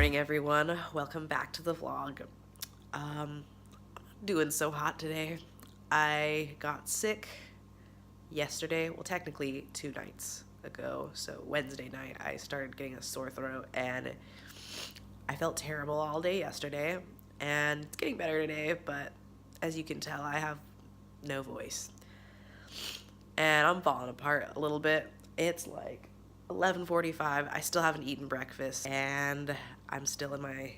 morning, everyone. Welcome back to the vlog. Doing so hot today. I got sick yesterday, well technically 2 nights ago, so Wednesday night I started getting a sore throat and I felt terrible all day yesterday, and it's getting better today, but as you can tell I have no voice and I'm falling apart a little bit. It's like 11:45. I still haven't eaten breakfast and I'm still in my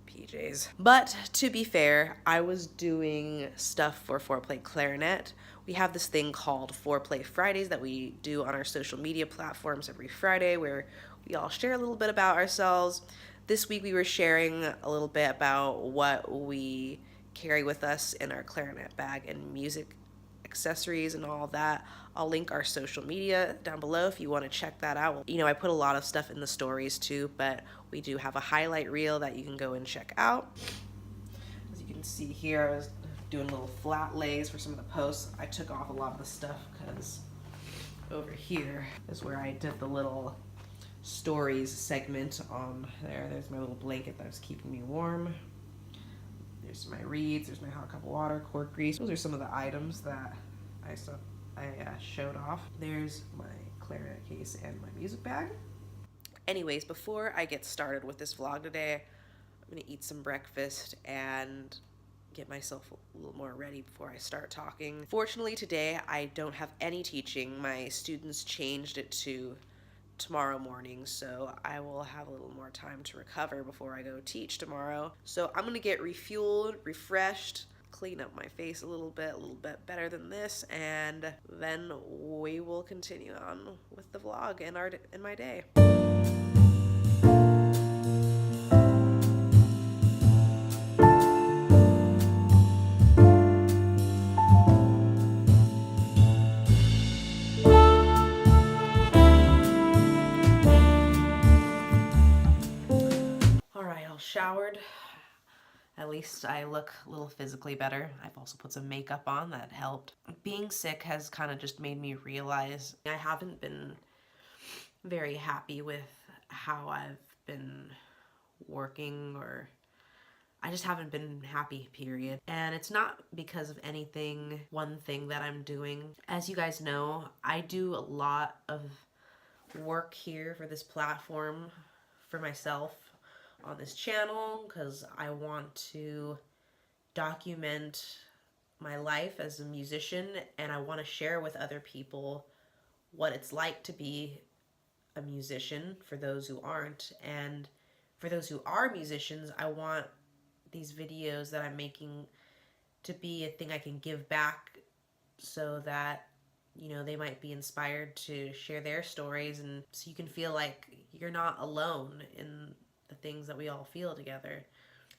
PJs. But to be fair, I was doing stuff for Foreplay Clarinet. We have this thing called Foreplay Fridays that we do on our social media platforms every Friday where we all share a little bit about ourselves. This week we were sharing a little bit about what we carry with us in our clarinet bag and music accessories and all that. I'll link our social media down below if you want to check that out. You know, I put a lot of stuff in the stories too, but we do have a highlight reel that you can go and check out. As you can see here, I was doing little flat lays for some of the posts. I took off a lot of the stuff because over here is where I did the little stories segment on there. There's my little blanket that was keeping me warm. There's my reeds, there's my hot cup of water, cork grease. Those are some of the items that I showed off. There's my clarinet case and my music bag. Anyways, before I get started with this vlog today, I'm gonna eat some breakfast and get myself a little more ready before I start talking. Fortunately today I don't have any teaching. My students changed it to tomorrow morning, so I will have a little more time to recover before I go teach tomorrow. So I'm gonna get refueled, refreshed, clean up my face a little bit better than this, and then we will continue on with the vlog and my day. Showered. At least I look a little physically better. I've also put some makeup on that helped. Being sick has kind of just made me realize I haven't been very happy with how I've been working, or I just haven't been happy, period. And it's not because of one thing that I'm doing. As you guys know, I do a lot of work here for this platform for myself on this channel because I want to document my life as a musician, and I want to share with other people what it's like to be a musician for those who aren't. And for those who are musicians, I want these videos that I'm making to be a thing I can give back so that, you know, they might be inspired to share their stories, and so you can feel like you're not alone in the things that we all feel together.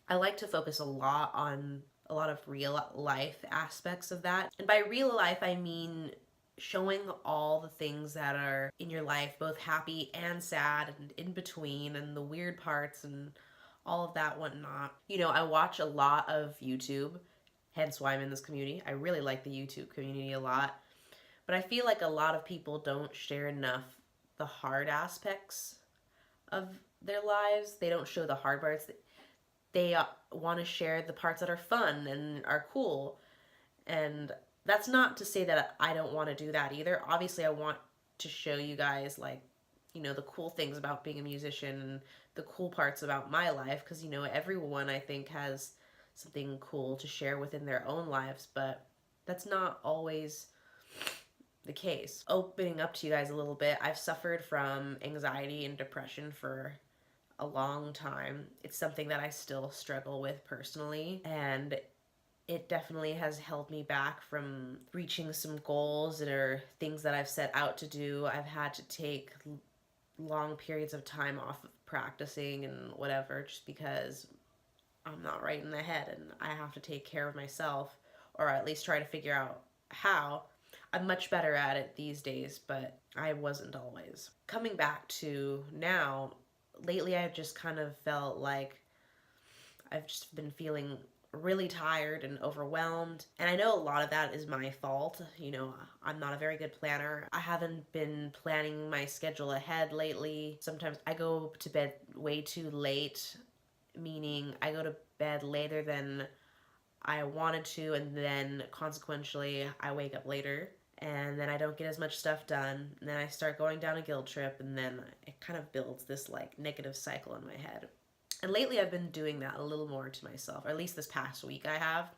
I like to focus a lot on a lot of real life aspects of that. And by real life, I mean showing all the things that are in your life, both happy and sad and in between, and the weird parts and all of that whatnot. You know, I watch a lot of YouTube, hence why I'm in this community. I really like the YouTube community a lot. But I feel like a lot of people don't share enough the hard aspects of their lives. They don't show the hard parts. They want to share the parts that are fun and are cool. And that's not to say that I don't want to do that either. Obviously, I want to show you guys, like, you know, the cool things about being a musician and the cool parts about my life, because, you know, everyone, I think, has something cool to share within their own lives, but that's not always the case. Opening up to you guys a little bit, I've suffered from anxiety and depression for a long time. It's something that I still struggle with personally, and it definitely has held me back from reaching some goals or things that I've set out to do. I've had to take long periods of time off of practicing and whatever, just because I'm not right in the head and I have to take care of myself, or at least try to figure out how. I'm much better at it these days, but I wasn't always. Coming back to now, lately I've just kind of felt like I've just been feeling really tired and overwhelmed. And I know a lot of that is my fault. You know, I'm not a very good planner. I haven't been planning my schedule ahead lately. Sometimes I go to bed way too late meaning I go to bed later than I wanted to, and then consequentially I wake up later, and then I don't get as much stuff done, and then I start going down a guilt trip, and then it kind of builds this like negative cycle in my head. And lately I've been doing that a little more to myself, or at least this past week I have.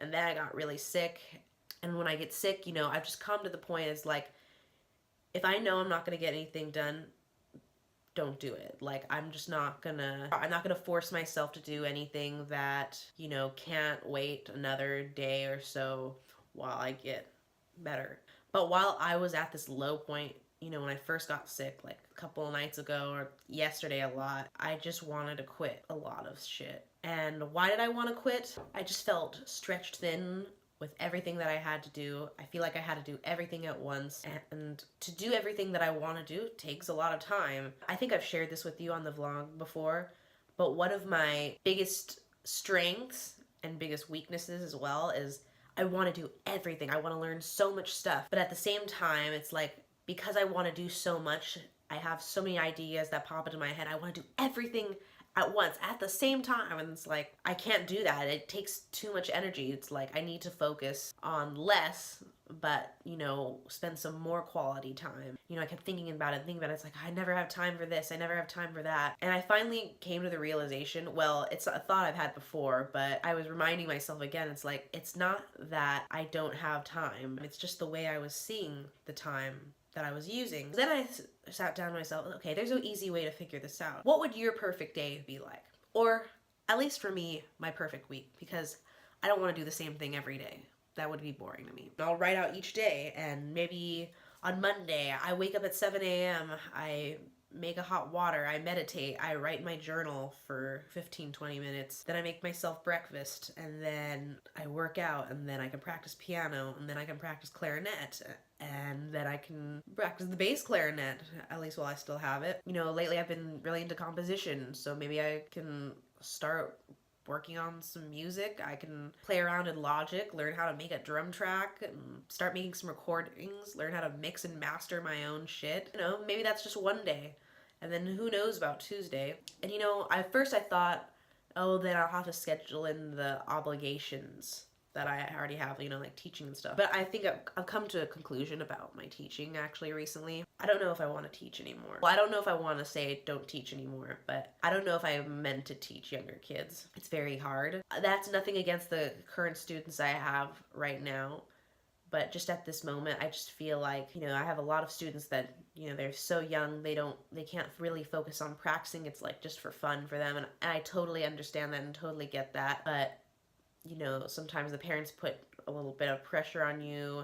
And then I got really sick, and when I get sick, you know, I've just come to the point is like, if I know I'm not going to get anything done, don't do it. Like, I'm not gonna force myself to do anything that, you know, can't wait another day or so while I get better. But while I was at this low point, you know, when I first got sick, like a couple of nights ago or yesterday a lot, I just wanted to quit a lot of shit. And why did I want to quit? I just felt stretched thin with everything that I had to do. I feel like I had to do everything at once, and to do everything that I want to do takes a lot of time. I think I've shared this with you on the vlog before, but one of my biggest strengths and biggest weaknesses as well is I want to do everything. I want to learn so much stuff, but at the same time, it's like, because I want to do so much, I have so many ideas that pop into my head. I want to do everything at once at the same time, and it's like, I can't do that. It takes too much energy. It's like I need to focus on less, but, you know, spend some more quality time. You know, I kept thinking about it. It's like, I never have time for this, I never have time for that. And I finally came to the realization, well, it's a thought I've had before, but I was reminding myself again, it's like, it's not that I don't have time, it's just the way I was seeing the time that I was using. Then I sat down to myself, okay, there's no easy way to figure this out. What would your perfect day be like? Or, at least for me, my perfect week, because I don't want to do the same thing every day. That would be boring to me. I'll write out each day, and maybe on Monday, I wake up at 7 a.m., I make a hot water, I meditate, I write in my journal for 15-20 minutes, then I make myself breakfast, and then I work out, and then I can practice piano, and then I can practice clarinet, and then I can practice the bass clarinet, at least while I still have it. You know, lately I've been really into composition, so maybe I can start working on some music. I can play around in Logic, learn how to make a drum track, and start making some recordings, learn how to mix and master my own shit. You know, maybe that's just one day. And then who knows about Tuesday. And you know, at first I thought, oh, then I'll have to schedule in the obligations that I already have, you know, like teaching and stuff. But I think I've come to a conclusion about my teaching actually recently. I don't know if I want to teach anymore. Well, I don't know if I want to say don't teach anymore, but I don't know if I'm meant to teach younger kids. It's very hard. That's nothing against the current students I have right now, but just at this moment, I just feel like, you know, I have a lot of students that, you know, they're so young, they can't really focus on practicing. It's like just for fun for them, and I totally understand that and totally get that, but you know, sometimes the parents put a little bit of pressure on you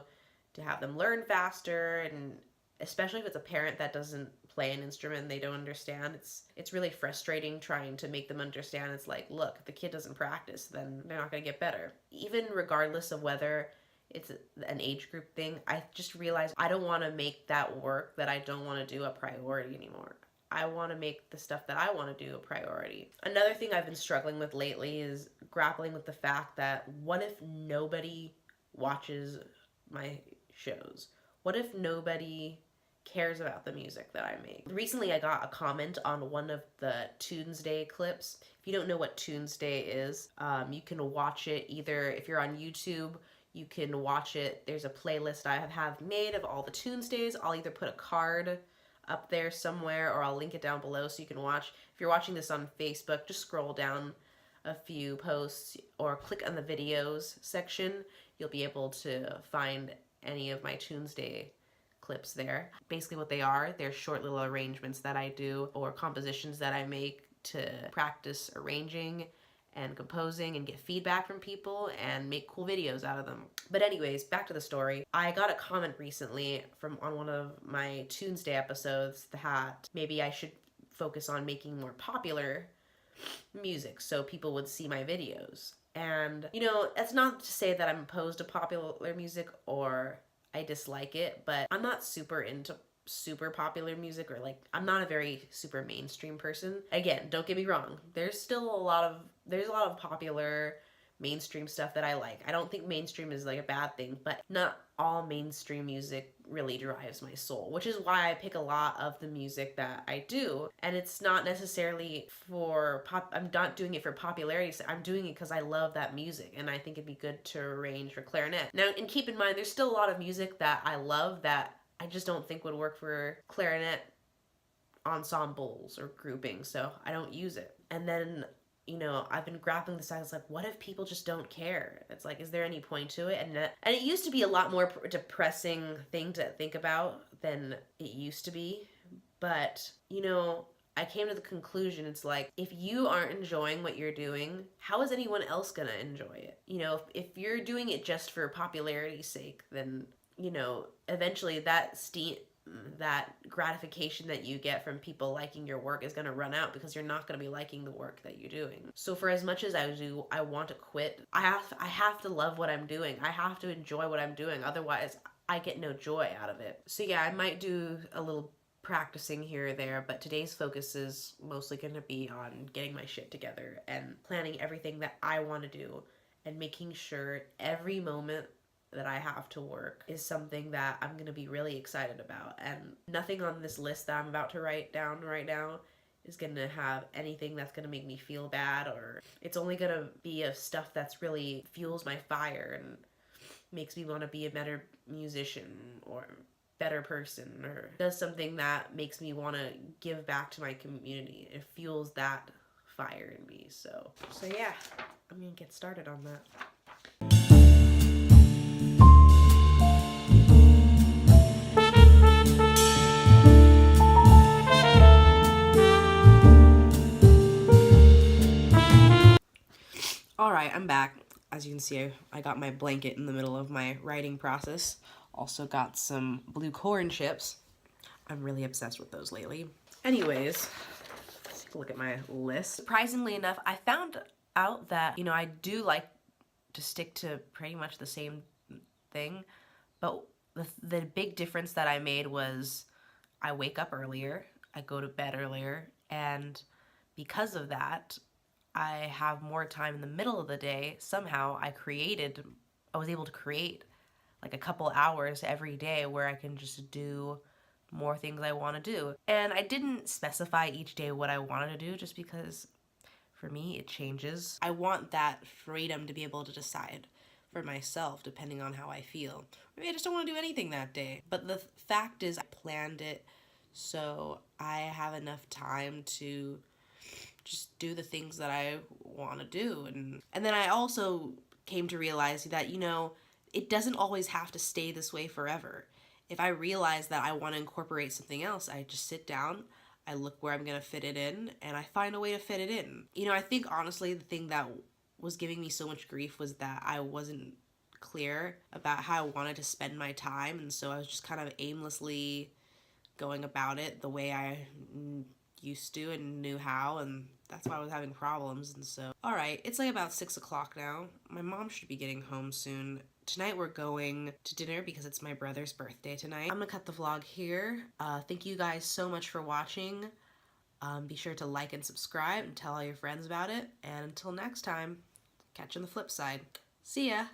to have them learn faster, and especially if it's a parent that doesn't play an instrument and they don't understand, it's really frustrating trying to make them understand. It's like, look, if the kid doesn't practice, then they're not going to get better. Even regardless of whether it's an age group thing, I just realized I don't want to make that work that I don't want to do a priority anymore. I want to make the stuff that I want to do a priority. Another thing I've been struggling with lately is grappling with the fact that what if nobody watches my shows? What if nobody cares about the music that I make? Recently I got a comment on one of the Tuesday clips. If you don't know what Tuesday is, you can watch it either if you're on YouTube. You can watch it. There's a playlist I have made of all the Tuesdays. I'll either put a card up there somewhere, or I'll link it down below so you can watch. If you're watching this on Facebook, just scroll down a few posts or click on the videos section. You'll be able to find any of my Tuesday clips there. Basically what they are, they're short little arrangements that I do or compositions that I make to practice arranging and composing and get feedback from people and make cool videos out of them. But anyways, back to the story. I got a comment recently on one of my Tuesday episodes that maybe I should focus on making more popular music so people would see my videos. And, you know, that's not to say that I'm opposed to popular music or I dislike it, but I'm not super into super popular music, or like I'm not a very super mainstream person. Again, don't get me wrong, there's a lot of popular mainstream stuff that I like. I don't think mainstream is like a bad thing, but not all mainstream music really drives my soul, which is why I pick a lot of the music that I do. And it's not necessarily for I'm not doing it for popularity. I'm doing it because I love that music and I think it'd be good to arrange for clarinet. Now, and keep in mind, there's still a lot of music that I love that I just don't think would work for clarinet ensembles or groupings, so I don't use it. And then, you know, I've been grappling this. I was like, what if people just don't care? It's like, is there any point to it? And it used to be a lot more depressing thing to think about than it used to be. But, you know, I came to the conclusion, it's like, if you aren't enjoying what you're doing, how is anyone else gonna enjoy it? You know, if you're doing it just for popularity's sake, then, you know, eventually that gratification that you get from people liking your work is going to run out because you're not going to be liking the work that you're doing. So for as much as I want to quit, I have to love what I'm doing. I have to enjoy what I'm doing. Otherwise, I get no joy out of it. So yeah, I might do a little practicing here or there, but today's focus is mostly going to be on getting my shit together and planning everything that I want to do and making sure every moment that I have to work is something that I'm going to be really excited about. And nothing on this list that I'm about to write down right now is going to have anything that's going to make me feel bad, or it's only going to be of stuff that's really fuels my fire and makes me want to be a better musician or better person, or does something that makes me want to give back to my community. It fuels that fire in me. So yeah, I'm going to get started on that. Alright, I'm back. As you can see, I got my blanket in the middle of my writing process. Also got some blue corn chips. I'm really obsessed with those lately. Anyways, let's take a look at my list. Surprisingly enough, I found out that, you know, I do like to stick to pretty much the same thing, but the big difference that I made was I wake up earlier, I go to bed earlier, and because of that, I have more time in the middle of the day. Somehow I was able to create like a couple hours every day where I can just do more things I want to do. And I didn't specify each day what I wanted to do just because for me it changes. I want that freedom to be able to decide for myself depending on how I feel. Maybe I just don't want to do anything that day. But the fact is I planned it so I have enough time to just do the things that I want to do. And then I also came to realize that, you know, it doesn't always have to stay this way forever. If I realize that I want to incorporate something else, I just sit down, I look where I'm going to fit it in, and I find a way to fit it in. You know, I think honestly the thing that was giving me so much grief was that I wasn't clear about how I wanted to spend my time, and so I was just kind of aimlessly going about it the way I used to and knew how, and that's why I was having problems. And so, alright, it's like about 6 o'clock now. My mom should be getting home soon. Tonight we're going to dinner because it's my brother's birthday tonight. I'm gonna cut the vlog here. Thank you guys so much for watching. Be sure to like and subscribe and tell all your friends about it. And until next time, catch you on the flip side. See ya!